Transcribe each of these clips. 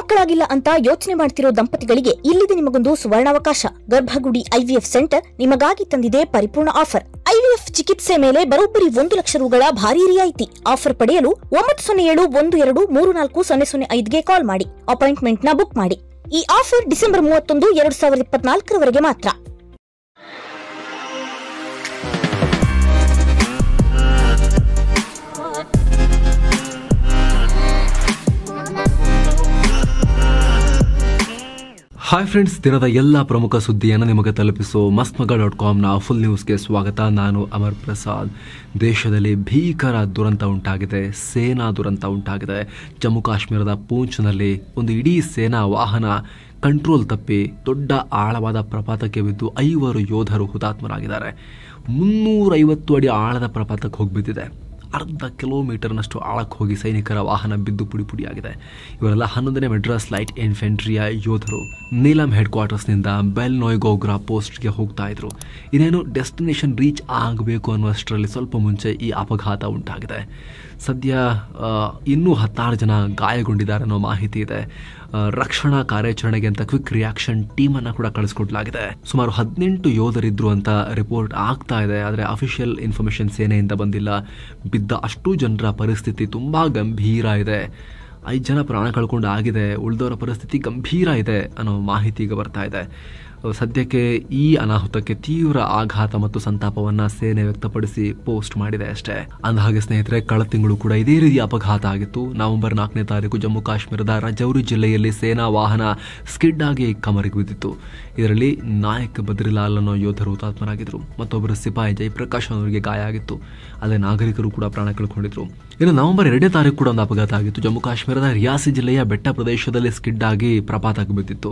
ಮಕ್ಕಳಾಗಿಲ್ಲ ಅಂತ ಯೋಚನೆ ಮಾಡ್ತಿರೋ ದಂಪತಿಗಳಿಗೆ ಇಲ್ಲಿದೆ ನಿಮಗೊಂದು ಸುವರ್ಣಾವಕಾಶ. ಗರ್ಭಗುಡಿ ಐವಿಎಫ್ ಸೆಂಟರ್ ನಿಮಗಾಗಿ ತಂದಿದೆ ಪರಿಪೂರ್ಣ ಆಫರ್. ಐವಿಎಫ್ ಚಿಕಿತ್ಸೆ ಮೇಲೆ ಬರೋಬ್ಬರಿ 1 ಲಕ್ಷ ರೂಗಳ ಭಾರಿ ರಿಯಾಯಿತಿ. ಆಫರ್ ಪಡೆಯಲು 907-12-34-005ಗೆ ಕಾಲ್ ಮಾಡಿ ಅಪಾಯಿಂಟ್ಮೆಂಟ್ ನ ಬುಕ್ ಮಾಡಿ. ಈ ಆಫರ್ ಡಿಸೆಂಬರ್ 31, 2024 ಮಾತ್ರ. ಹಾಯ್ ಫ್ರೆಂಡ್ಸ್, ದಿನದ ಎಲ್ಲ ಪ್ರಮುಖ ಸುದ್ದಿಯನ್ನು ನಿಮಗೆ ತಲುಪಿಸೋ mastmaga.comನ ಫುಲ್ ನ್ಯೂಸ್ಗೆ ಸ್ವಾಗತ. ನಾನು ಅಮರ್ ಪ್ರಸಾದ್. ದೇಶದಲ್ಲಿ ಭೀಕರ ದುರಂತ ಉಂಟಾಗಿದೆ, ಸೇನಾ ದುರಂತ ಉಂಟಾಗಿದೆ. ಜಮ್ಮು ಕಾಶ್ಮೀರದ ಪೂಂಚ್ನಲ್ಲಿ ಒಂದು ಇಡೀ ಸೇನಾ ವಾಹನ ಕಂಟ್ರೋಲ್ ತಪ್ಪಿ ದೊಡ್ಡ ಆಳವಾದ ಪ್ರಪಾತಕ್ಕೆ ಬಿದ್ದು 5 ಯೋಧರು ಹುತಾತ್ಮರಾಗಿದ್ದಾರೆ. 350 ಅಡಿ ಆಳದ ಪ್ರಪಾತಕ್ಕೆ ಹೋಗಿಬಿದ್ದಿದೆ. ಅರ್ಧ ಕಿಲೋಮೀಟರ್ನಷ್ಟು ಆಳಕ್ಕೆ ಹೋಗಿ ಸೈನಿಕರ ವಾಹನ ಬಿದ್ದು ಪುಡಿಯಾಗಿದೆ. ಇವರೆಲ್ಲ 11ನೇ ಮೆಡ್ರಾಸ್ ಲೈಟ್ ಇನ್ಫೆಂಟ್ರಿಯ ಯೋಧರು. ನೀಲಂ ಹೆಡ್ ಕ್ವಾರ್ಟರ್ಸ್ನಿಂದ ಬೆಲ್ನೋಯ್ಗೋಗ್ರಾ ಪೋಸ್ಟ್ಗೆ ಹೋಗ್ತಾ ಇದ್ರು. ಇನ್ನೇನು ಡೆಸ್ಟಿನೇಷನ್ ರೀಚ್ ಆಗಬೇಕು ಅನ್ನುವಷ್ಟರಲ್ಲಿ ಸ್ವಲ್ಪ ಮುಂಚೆ ಈ ಅಪಘಾತ ಉಂಟಾಗಿದೆ. ಸದ್ಯ ಇನ್ನೂ 16 ಜನ ಗಾಯಗೊಂಡಿದ್ದಾರೆ ಅನ್ನೋ ಮಾಹಿತಿ ಇದೆ. ರಕ್ಷಣಾ ಕಾರ್ಯಾಚರಣೆಗೆ ಅಂತ ಕ್ವಿಕ್ ರಿಯಾಕ್ಷನ್ ಟೀಮನ್ನು ಕೂಡ ಕಳಿಸ್ಕೊಡ್ಲಾಗಿದೆ. ಸುಮಾರು 18 ಯೋಧರಿದ್ರು ಅಂತ ರಿಪೋರ್ಟ್ ಆಗ್ತಾ ಇದೆ. ಆದರೆ ಅಫಿಷಿಯಲ್ ಇನ್ಫಾರ್ಮೇಶನ್ ಸೇನೆಯಿಂದ ಬಂದಿಲ್ಲ. ಬಿದ್ದ ಅಷ್ಟು ಜನರ ಪರಿಸ್ಥಿತಿ ತುಂಬಾ ಗಂಭೀರ ಇದೆ. 5 ಜನ ಪ್ರಾಣ ಕಳ್ಕೊಂಡು ಆಗಿದೆ, ಉಳಿದವರ ಪರಿಸ್ಥಿತಿ ಗಂಭೀರ ಇದೆ ಅನ್ನೋ ಮಾಹಿತಿ ಈಗ ಬರ್ತಾ ಇದೆ. ಸದ್ಯಕ್ಕೆ ಈ ಅನಾಹುತಕ್ಕೆ ತೀವ್ರ ಆಘಾತ ಮತ್ತು ಸಂತಾಪವನ್ನ ಸೇನೆ ವ್ಯಕ್ತಪಡಿಸಿ ಪೋಸ್ಟ್ ಮಾಡಿದೆ ಅಷ್ಟೇ. ಅಂದಹಾಗೆ ಸ್ನೇಹಿತರೆ, ಕಳೆದ ತಿಂಗಳು ಕೂಡ ಇದೇ ರೀತಿಯ ಅಪಘಾತ ಆಗಿತ್ತು. ನವೆಂಬರ್ 4ನೇ ತಾರೀಕು ಜಮ್ಮು ಕಾಶ್ಮೀರದ ರಜೌರಿ ಜಿಲ್ಲೆಯಲ್ಲಿ ಸೇನಾ ವಾಹನ ಸ್ಕಿಡ್ ಆಗಿ ಕಮರಿಗೆ ಬಿದ್ದಿತ್ತು. ಇದರಲ್ಲಿ ನಾಯಕ್ ಬದ್ರಿಲಾಲ್ ಅನ್ನೋ ಯೋಧರು ಹುತಾತ್ಮರಾಗಿದ್ರು. ಮತ್ತೊಬ್ಬರು ಸಿಪಾಯಿ ಜಯಪ್ರಕಾಶ್ ಅವರಿಗೆ ಗಾಯ ಆಗಿತ್ತು. ಅಲ್ಲೇ ನಾಗರಿಕರು ಕೂಡ ಪ್ರಾಣ ಕಳ್ಕೊಂಡಿದ್ರು. ಇನ್ನು ನವೆಂಬರ್ 2ನೇ ತಾರೀಕು ಕೂಡ ಒಂದು ಅಪಘಾತ ಆಗಿತ್ತು. ಜಮ್ಮು ಕಾಶ್ಮೀರದ ರಿಯಾಸಿ ಜಿಲ್ಲೆಯ ಬೆಟ್ಟ ಪ್ರದೇಶದಲ್ಲಿ ಸ್ಕಿಡ್ ಆಗಿ ಪ್ರಪಾತಕ್ಕೆ ಬಿದ್ದಿತ್ತು.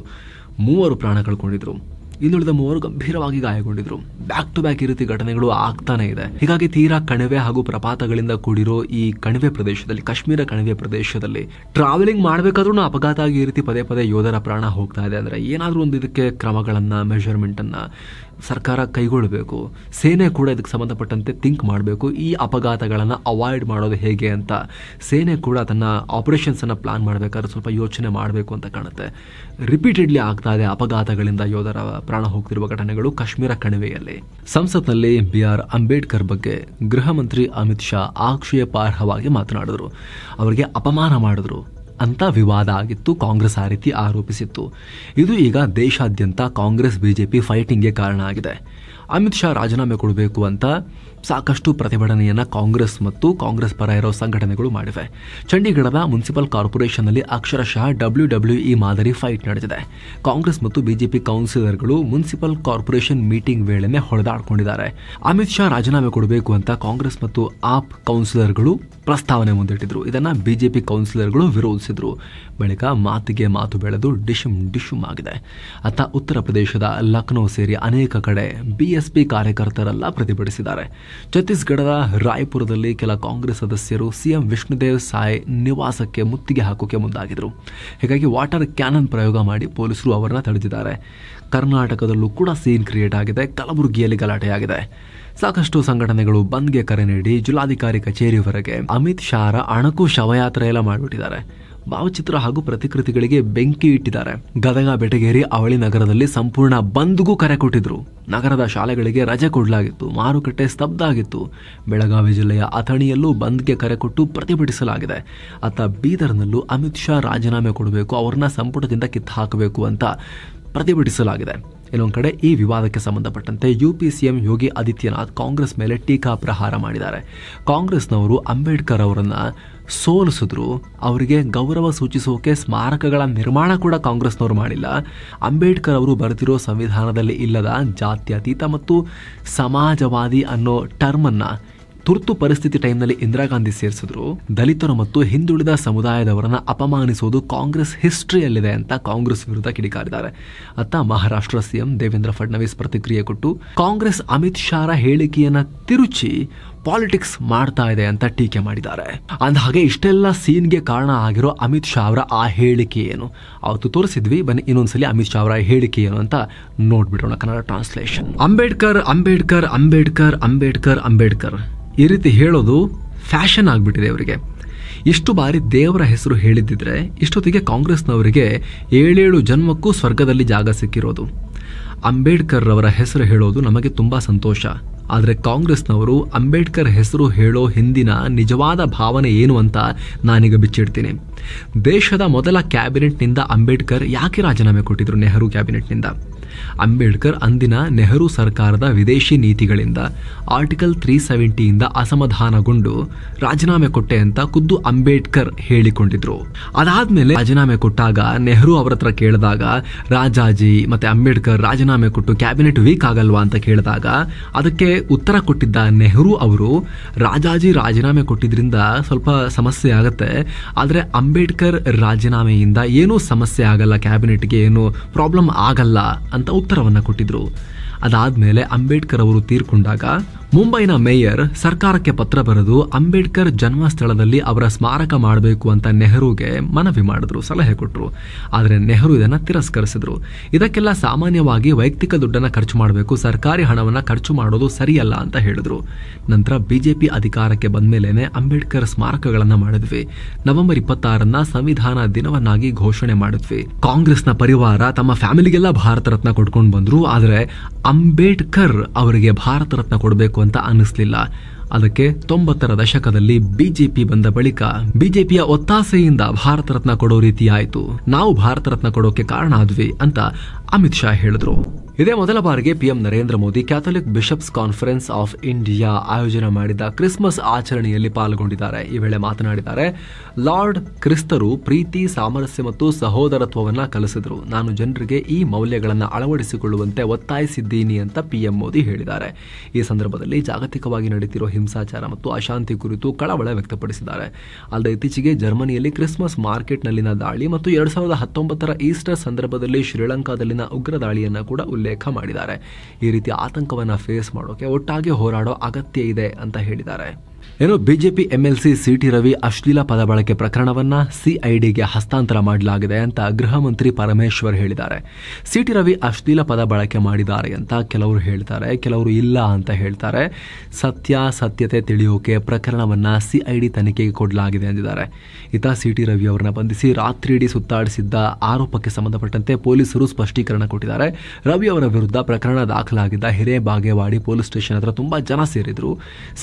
3 ಪ್ರಾಣ ಕಳ್ಕೊಂಡಿದ್ರು. ಇನ್ನುಳಿದ 3 ಗಂಭೀರವಾಗಿ ಗಾಯಗೊಂಡಿದ್ರು. ಬ್ಯಾಕ್ ಟು ಬ್ಯಾಕ್ ಈ ರೀತಿ ಘಟನೆಗಳು ಆಗ್ತಾನೆ ಇದೆ. ಹೀಗಾಗಿ ತೀರಾ ಕಣಿವೆ ಹಾಗೂ ಪ್ರಪಾತಗಳಿಂದ ಕೂಡಿರೋ ಈ ಕಣಿವೆ ಪ್ರದೇಶದಲ್ಲಿ, ಕಾಶ್ಮೀರ ಕಣಿವೆ ಪ್ರದೇಶದಲ್ಲಿ ಟ್ರಾವೆಲಿಂಗ್ ಮಾಡಬೇಕಾದ್ರೂ ಅಪಘಾತ ಆಗಿ ಈ ರೀತಿ ಪದೇ ಯೋಧರ ಪ್ರಾಣ ಹೋಗ್ತಾ ಇದೆ. ಅಂದ್ರೆ ಏನಾದ್ರೂ ಒಂದು ಇದಕ್ಕೆ ಕ್ರಮಗಳನ್ನ, ಮೆಷರ್ಮೆಂಟ್ ಅನ್ನ ಸರ್ಕಾರ ಕೈಗೊಳ್ಳಬೇಕು. ಸೇನೆ ಕೂಡ ಇದಕ್ಕೆ ಸಂಬಂಧಪಟ್ಟಂತೆ ಥಿಂಕ್ ಮಾಡಬೇಕು. ಈ ಅಪಘಾತಗಳನ್ನು ಅವಾಯ್ಡ್ ಮಾಡೋದು ಹೇಗೆ ಅಂತ ಸೇನೆ ಕೂಡ ತನ್ನ ಆಪರೇಷನ್ಸ್ ಅನ್ನ ಪ್ಲಾನ್ ಮಾಡಬೇಕಾದ್ರೆ ಸ್ವಲ್ಪ ಯೋಚನೆ ಮಾಡಬೇಕು ಅಂತ ಕಾಣುತ್ತೆ. ರಿಪೀಟೆಡ್ಲಿ ಆಗ್ತಾ ಇದೆ ಅಪಘಾತಗಳಿಂದ ಯೋಧರ ಪ್ರಾಣ ಹೋಗ್ತಿರುವ ಘಟನೆಗಳು ಕಾಶ್ಮೀರ ಕಣಿವೆಯಲ್ಲಿ. ಸಂಸತ್ನಲ್ಲಿ BR ಅಂಬೇಡ್ಕರ್ ಬಗ್ಗೆ ಗೃಹ ಮಂತ್ರಿ ಅಮಿತ್ ಶಾ ಆಕ್ಷೇಪಾರ್ಹವಾಗಿ ಮಾತನಾಡಿದ್ರು. ಅವರಿಗೆ ಅಪಮಾನ ಮಾಡಿದ್ರು ಅಂತ ವಿವಾದ ಆಗಿತ್ತು. ಕಾಂಗ್ರೆಸ್ ಆ ರೀತಿ ಆರೋಪಿಸಿತ್ತು. ಇದು ಈಗ ದೇಶಾದ್ಯಂತ ಕಾಂಗ್ರೆಸ್ ಬಿಜೆಪಿ ಫೈಟಿಂಗ್ಗೆ ಕಾರಣ ಆಗಿದೆ. ಅಮಿತ್ ಶಾ ರಾಜೀನಾಮೆ ಕೊಡಬೇಕು ಅಂತ ಸಾಕಷ್ಟು ಪ್ರತಿಭಟನೆಯನ್ನ ಕಾಂಗ್ರೆಸ್ ಮತ್ತು ಕಾಂಗ್ರೆಸ್ ಪರ ಇರೋ ಸಂಘಟನೆಗಳು ಮಾಡಿವೆ. ಚಂಡೀಗಢದ ಮುನ್ಸಿಪಲ್ ಕಾರ್ಪೊರೇಷನ್ನಲ್ಲಿ ಅಕ್ಷರಶಃ WWE ಮಾದರಿ ಫೈಟ್ ನಡೆದಿದೆ. ಕಾಂಗ್ರೆಸ್ ಮತ್ತು ಬಿಜೆಪಿ ಕೌನ್ಸಿಲರ್ಗಳು ಮುನ್ಸಿಪಲ್ ಕಾರ್ಪೊರೇಷನ್ ಮೀಟಿಂಗ್ ವೇಳೆನೆ ಹೊಡೆದಾಡ್ಕೊಂಡಿದ್ದಾರೆ. ಅಮಿತ್ ಶಾ ರಾಜೀನಾಮೆ ಕೊಡಬೇಕು ಅಂತ ಕಾಂಗ್ರೆಸ್ ಮತ್ತು ಆಪ್ ಕೌನ್ಸಿಲರ್ಗಳು ಪ್ರಸ್ತಾವನೆ ಮುಂದಿಟ್ಟಿದ್ರು. ಇದನ್ನ ಬಿಜೆಪಿ ಕೌನ್ಸಿಲರ್ಗಳು ವಿರೋಧಿಸಿದ್ರು. ಬಳಿಕ ಮಾತಿಗೆ ಮಾತು ಬೆಳೆದು ಡಿಶುಮ್ ಆಗಿದೆ. ಅತ್ತ ಉತ್ತರ ಪ್ರದೇಶದ ಲಕ್ನೋ ಸೇರಿ ಅನೇಕ ಕಡೆ BSP ಕಾರ್ಯಕರ್ತರೆಲ್ಲ ಪ್ರತಿಭಟಿಸಿದ್ದಾರೆ. ಛತ್ತೀಸ್ಗಢದ ರಾಯ್ಪುರದಲ್ಲಿ ಕೆಲ ಕಾಂಗ್ರೆಸ್ ಸದಸ್ಯರು CM ವಿಷ್ಣುದೇವ್ ಸಾಯ್ ನಿವಾಸಕ್ಕೆ ಮುತ್ತಿಗೆ ಹಾಕೋಕೆ ಮುಂದಾಗಿದ್ರು. ಹೀಗಾಗಿ ವಾಟರ್ ಕ್ಯಾನನ್ ಪ್ರಯೋಗ ಮಾಡಿ ಪೊಲೀಸರು ಅವರನ್ನ ತಡೆದಿದ್ದಾರೆ. ಕರ್ನಾಟಕದಲ್ಲೂ ಕೂಡ ಸೀನ್ ಕ್ರಿಯೇಟ್ ಆಗಿದೆ. ಕಲಬುರಗಿಯಲ್ಲಿ ಗಲಾಟೆಯಾಗಿದೆ. ಸಾಕಷ್ಟು ಸಂಘಟನೆಗಳು ಬಂದ್ಗೆ ಕರೆ ನೀಡಿ ಜಿಲ್ಲಾಧಿಕಾರಿ ಕಚೇರಿವರೆಗೆ ಅಮಿತ್ ಶಾರ ಅಣಕು ಶವಯಾತ್ರೆ ಎಲ್ಲ ಮಾಡಿಬಿಟ್ಟಿದ್ದಾರೆ. ಭಾವಚಿತ್ರ ಹಾಗೂ ಪ್ರತಿಕೃತಿಗಳಿಗೆ ಬೆಂಕಿ ಇಟ್ಟಿದ್ದಾರೆ. ಗದಗ, ಬೆಟಗೇರಿ, ಅವಳಿ ನಗರದಲ್ಲಿ ಸಂಪೂರ್ಣ ಬಂದ್ಗೂ ಕರೆ ಕೊಟ್ಟಿದ್ರು. ನಗರದ ಶಾಲೆಗಳಿಗೆ ರಜೆ ಕೊಡಲಾಗಿತ್ತು. ಮಾರುಕಟ್ಟೆ ಸ್ತಬ್ಧ ಆಗಿತ್ತು. ಬೆಳಗಾವಿ ಜಿಲ್ಲೆಯ ಅಥಣಿಯಲ್ಲೂ ಬಂದ್ಗೆ ಕರೆ ಕೊಟ್ಟು ಪ್ರತಿಭಟಿಸಲಾಗಿದೆ. ಅತ್ತ ಬೀದರ್ನಲ್ಲೂ ಅಮಿತ್ ಶಾ ರಾಜೀನಾಮೆ ಕೊಡಬೇಕು, ಅವ್ರನ್ನ ಸಂಪುಟದಿಂದ ಕಿತ್ತಾಕಬೇಕು ಅಂತ ಪ್ರತಿಭಟಿಸಲಾಗಿದೆ. ಇನ್ನೊಂದು ಕಡೆ ಈ ವಿವಾದಕ್ಕೆ ಸಂಬಂಧಪಟ್ಟಂತೆ UP CM ಯೋಗಿ ಆದಿತ್ಯನಾಥ್ ಕಾಂಗ್ರೆಸ್ ಮೇಲೆ ಟೀಕಾ ಪ್ರಹಾರ ಮಾಡಿದ್ದಾರೆ. ಕಾಂಗ್ರೆಸ್ನವರು ಅಂಬೇಡ್ಕರ್ ಅವರನ್ನ ಸೋಲಿಸಿದ್ರು. ಅವರಿಗೆ ಗೌರವ ಸೂಚಿಸೋಕೆ ಸ್ಮಾರಕಗಳ ನಿರ್ಮಾಣ ಕೂಡ ಕಾಂಗ್ರೆಸ್ನವರು ಮಾಡಿಲ್ಲ. ಅಂಬೇಡ್ಕರ್ ಅವರು ಬರೆದಿರೋ ಸಂವಿಧಾನದಲ್ಲಿ ಇಲ್ಲದ ಜಾತ್ಯತೀತ ಮತ್ತು ಸಮಾಜವಾದಿ ಅನ್ನೋ ಟರ್ಮ್ ಅನ್ನ ತುರ್ತು ಪರಿಸ್ಥಿತಿ ಟೈಮ್ನಲ್ಲಿ ಇಂದಿರಾ ಗಾಂಧಿ ಸೇರಿಸಿದ್ರು. ದಲಿತರು ಮತ್ತು ಹಿಂದುಳಿದ ಸಮುದಾಯದವರನ್ನ ಅಪಮಾನಿಸುವುದು ಕಾಂಗ್ರೆಸ್ ಹಿಸ್ಟ್ರಿಯಲ್ಲಿದೆ ಅಂತ ಕಾಂಗ್ರೆಸ್ ವಿರುದ್ಧ ಕಿಡಿಕಾರಿದ್ದಾರೆ. ಅತ್ತ ಮಹಾರಾಷ್ಟ್ರ CM ದೇವೇಂದ್ರ ಫಡ್ನವೀಸ್ ಪ್ರತಿಕ್ರಿಯೆ ಕೊಟ್ಟು ಕಾಂಗ್ರೆಸ್ ಅಮಿತ್ ಶಾರ ಹೇಳಿಕೆಯನ್ನ ತಿರುಚಿ ಪಾಲಿಟಿಕ್ಸ್ ಮಾಡ್ತಾ ಇದೆ ಅಂತ ಟೀಕೆ ಮಾಡಿದ್ದಾರೆ. ಅಂದಹಾಗೆ ಇಷ್ಟೆಲ್ಲ ಸೀನ್ಗೆ ಕಾರಣ ಆಗಿರೋ ಅಮಿತ್ ಶಾ ಅವರ ಆ ಹೇಳಿಕೆ ಏನು ಅವತ್ತು ತೋರಿಸಿದ್ವಿ. ಬನ್ನಿ ಇನ್ನೊಂದ್ಸಲಿ ಅಮಿತ್ ಶಾ ಅವರ ಹೇಳಿಕೆ ಏನು ಅಂತ ನೋಡ್ಬಿಡೋಣ. ಕನ್ನಡ ಟ್ರಾನ್ಸ್ಲೇಷನ್. ಅಂಬೇಡ್ಕರ್ ಅಂಬೇಡ್ಕರ್ ಅಂಬೇಡ್ಕರ್ ಅಂಬೇಡ್ಕರ್ ಅಂಬೇಡ್ಕರ್ ಈ ರೀತಿ ಹೇಳೋದು ಫ್ಯಾಷನ್ ಆಗ್ಬಿಟ್ಟಿದೆ ಅವರಿಗೆ. ಇಷ್ಟು ಬಾರಿ ದೇವರ ಹೆಸರು ಹೇಳಿದ್ದಿದ್ರೆ ಇಷ್ಟೊತ್ತಿಗೆ ಕಾಂಗ್ರೆಸ್ನವರಿಗೆ 7 ಜನ್ಮಕ್ಕೂ ಸ್ವರ್ಗದಲ್ಲಿ ಜಾಗ ಸಿಕ್ಕಿರೋದು. ಅಂಬೇಡ್ಕರ್ ಅವರ ಹೆಸರು ಹೇಳೋದು ನಮಗೆ ತುಂಬಾ ಸಂತೋಷ. ಆದರೆ ಕಾಂಗ್ರೆಸ್ನವರು ಅಂಬೇಡ್ಕರ್ ಹೆಸರು ಹೇಳೋ ಹಿಂದಿನ ನಿಜವಾದ ಭಾವನೆ ಏನು ಅಂತ ನಾನೀಗ ಬಿಚ್ಚಿಡ್ತೀನಿ. ದೇಶದ ಮೊದಲ ಕ್ಯಾಬಿನೆಟ್ನಿಂದ ಅಂಬೇಡ್ಕರ್ ಯಾಕೆ ರಾಜೀನಾಮೆ ಕೊಟ್ಟಿದ್ರು? ನೆಹರು ಕ್ಯಾಬಿನೆಟ್ನಿಂದ. ಅಂಬೇಡ್ಕರ್ ಅಂದಿನ ನೆಹರು ಸರ್ಕಾರದ ವಿದೇಶಿ ನೀತಿಗಳಿಂದ ಆರ್ಟಿಕಲ್ 370 ಅಸಮಾಧಾನಗೊಂಡು ರಾಜೀನಾಮೆ ಕೊಟ್ಟೆ ಅಂತ ಖುದ್ದು ಅಂಬೇಡ್ಕರ್ ಹೇಳಿಕೊಂಡಿದ್ರು. ಅದಾದ್ಮೇಲೆ ರಾಜೀನಾಮೆ ಕೊಟ್ಟಾಗ ನೆಹರು ಅವರ ಹತ್ರ ಕೇಳಿದಾಗ ರಾಜಾಜಿ ಮತ್ತೆ ಅಂಬೇಡ್ಕರ್ ರಾಜೀನಾಮೆ ಕೊಟ್ಟು ಕ್ಯಾಬಿನೆಟ್ ವೀಕ್ ಆಗಲ್ವಾ ಅಂತ ಕೇಳಿದಾಗ ಅದಕ್ಕೆ ಉತ್ತರ ಕೊಟ್ಟಿದ್ದ ನೆಹರು ಅವರು, ರಾಜಾಜಿ ರಾಜೀನಾಮೆ ಕೊಟ್ಟಿದ್ರಿಂದ ಸ್ವಲ್ಪ ಸಮಸ್ಯೆ ಆಗತ್ತೆ, ಆದರೆ ಅಂಬೇಡ್ಕರ್ ರಾಜೀನಾಮೆಯಿಂದ ಏನೂ ಸಮಸ್ಯೆ ಆಗಲ್ಲ, ಕ್ಯಾಬಿನೆಟ್ಗೆ ಏನು ಪ್ರಾಬ್ಲಮ್ ಆಗಲ್ಲ ಅಂತ ಉತ್ತರವನ್ನ ಕೊಟ್ಟಿದ್ರು. ಅದಾದ್ಮೇಲೆ ಅಂಬೇಡ್ಕರ್ ಅವರು ತೀರ್ಕೊಂಡಾಗ ಮುಂಬೈನ ಮೇಯರ್ ಸರ್ಕಾರಕ್ಕೆ ಪತ್ರ ಬರೆದು ಅಂಬೇಡ್ಕರ್ ಜನ್ಮಸ್ಥಳದಲ್ಲಿ ಅವರ ಸ್ಮಾರಕ ಮಾಡಬೇಕು ಅಂತ ನೆಹರುಗೆ ಮನವಿ ಮಾಡಿದ್ರು, ಸಲಹೆ ಕೊಟ್ಟರು. ಆದರೆ ನೆಹರು ಇದನ್ನ ತಿರಸ್ಕರಿಸಿದ್ರು. ಇದಕ್ಕೆಲ್ಲ ಸಾಮಾನ್ಯವಾಗಿ ವೈಯಕ್ತಿಕ ದುಡ್ಡನ್ನ ಖರ್ಚು ಮಾಡಬೇಕು, ಸರ್ಕಾರಿ ಹಣವನ್ನ ಖರ್ಚು ಮಾಡೋದು ಸರಿಯಲ್ಲ ಅಂತ ಹೇಳಿದ್ರು. ನಂತರ ಬಿಜೆಪಿ ಅಧಿಕಾರಕ್ಕೆ ಬಂದ್ಮೇಲೆನೆ ಅಂಬೇಡ್ಕರ್ ಸ್ಮಾರಕಗಳನ್ನ ಮಾಡಿದ್ವಿ. ನವೆಂಬರ್ 26 ಸಂವಿಧಾನ ದಿನವನ್ನಾಗಿ ಘೋಷಣೆ ಮಾಡಿದ್ವಿ. ಕಾಂಗ್ರೆಸ್ನ ಪರಿವಾರ ತಮ್ಮ ಫ್ಯಾಮಿಲಿಗೆಲ್ಲ ಭಾರತ ರತ್ನ ಕೊಡ್ಕೊಂಡು ಬಂದ್ರು. ಆದರೆ ಅಂಬೇಡ್ಕರ್ ಅವರಿಗೆ ಭಾರತ ರತ್ನ ಕೊಡಬೇಕು ಅಂತ ಅನ್ನಿಸ್ಲಿಲ್ಲ. ಅದಕ್ಕೆ 90ರ ದಶಕದಲ್ಲಿ ಬಿಜೆಪಿ ಬಂದ ಬಳಿಕ ಬಿಜೆಪಿಯ ಒತ್ತಾಸೆಯಿಂದ ಭಾರತ ರತ್ನ ಕೊಡೋ ರೀತಿ ಆಯ್ತು. ನಾವು ಭಾರತ ರತ್ನ ಕೊಡೋಕೆ ಕಾರಣ ಆದ್ವಿ ಅಂತ ಅಮಿತ್ ಶಾ ಹೇಳಿದ್ರು. ಇದೇ ಮೊದಲ ಬಾರಿಗೆ PM Narendra Modi Catholic bishops conference of India ಆಯೋಜನೆ ಮಾಡಿದ ಕ್ರಿಸ್ಮಸ್ ಆಚರಣೆಯಲ್ಲಿ ಪಾಲ್ಗೊಂಡಿದ್ದಾರೆ. ಈ ವೇಳೆ ಮಾತನಾಡಿದ್ದಾರೆ. ಲಾರ್ಡ್ ಕ್ರಿಸ್ತರು ಪ್ರೀತಿ, ಸಾಮರಸ್ಯ ಮತ್ತು ಸಹೋದರತ್ವವನ್ನ ಕಲಿಸಿದ್ರು. ನಾನು ಜನರಿಗೆ ಈ ಮೌಲ್ಯಗಳನ್ನು ಅಳವಡಿಸಿಕೊಳ್ಳುವಂತೆ ಒತ್ತಾಯಿಸಿದ್ದೀನಿ ಅಂತ ಪಿಎಂ ಮೋದಿ ಹೇಳಿದ್ದಾರೆ. ಈ ಸಂದರ್ಭದಲ್ಲಿ ಜಾಗತಿಕವಾಗಿ ನಡೆಯುತ್ತಿರುವ ಹಿಂಸಾಚಾರ ಮತ್ತು ಅಶಾಂತಿ ಕುರಿತು ಕಳವಳ ವ್ಯಕ್ತಪಡಿಸಿದ್ದಾರೆ. ಅಲ್ಲದೆ ಇತ್ತೀಚೆಗೆ ಜರ್ಮನಿಯಲ್ಲಿ ಕ್ರಿಸ್ಮಸ್ ಮಾರ್ಕೆಟ್ನಲ್ಲಿನ ದಾಳಿ ಮತ್ತು 2019ರ ಈಸ್ಟರ್ ಸಂದರ್ಭದಲ್ಲಿ ಶ್ರೀಲಂಕಾದಲ್ಲಿನ ಉಗ್ರ ದಾಳಿಯನ್ನ ಕೂಡ ಉಲ್ಲೇಖ ಮಾಡಿದ್ದಾರೆ. ಈ ರೀತಿ ಆತಂಕವನ್ನ ಫೇಸ್ ಮಾಡೋಕೆ ಒಟ್ಟಾಗಿ ಹೋರಾಡೋ ಅಗತ್ಯ ಇದೆ ಅಂತ ಹೇಳಿದ್ದಾರೆ. ಬಿಜೆಪಿ ಎಂಎಲ್ಸಿ ಸಿಟಿ ರವಿ ಅಶ್ಲೀಲ ಪದ ಬಳಕೆ ಪ್ರಕರಣವನ್ನ ಸಿಐಡಿಗೆ ಹಸ್ತಾಂತರ ಮಾಡಲಾಗಿದೆ ಅಂತ ಗೃಹ ಮಂತ್ರಿ ಪರಮೇಶ್ವರ್ ಹೇಳಿದ್ದಾರೆ. ಸಿಟಿ ರವಿ ಅಶ್ಲೀಲ ಪದ ಬಳಕೆ ಮಾಡಿದ್ದಾರೆ ಅಂತ ಕೆಲವರು ಹೇಳ್ತಾರೆ, ಕೆಲವರು ಇಲ್ಲ ಅಂತ ಹೇಳ್ತಾರೆ. ಸತ್ಯತೆ ತಿಳಿಯೋಕೆ ಪ್ರಕರಣವನ್ನ ಸಿಐಡಿ ತನಿಖೆಗೆ ಕೊಡಲಾಗಿದೆ ಎಂದಿದ್ದಾರೆ. ಇತ ಸಿಟಿ ರವಿ ಅವರನ್ನ ಬಂಧಿಸಿ ರಾತ್ರಿಯಿಡೀ ಸುತ್ತಾಡಿಸಿದ್ದ ಆರೋಪಕ್ಕೆ ಸಂಬಂಧಪಟ್ಟಂತೆ ಪೊಲೀಸರು ಸ್ಪಷ್ಟೀಕರಣ ಕೊಟ್ಟಿದ್ದಾರೆ. ರವಿ ಅವರ ವಿರುದ್ಧ ಪ್ರಕರಣ ದಾಖಲಾಗಿದ್ದ ಹಿರೇಬಾಗೇವಾಡಿ ಪೊಲೀಸ್ ಸ್ಟೇಷನ್ ಹತ್ರ ತುಂಬಾ ಜನ ಸೇರಿದ್ರು.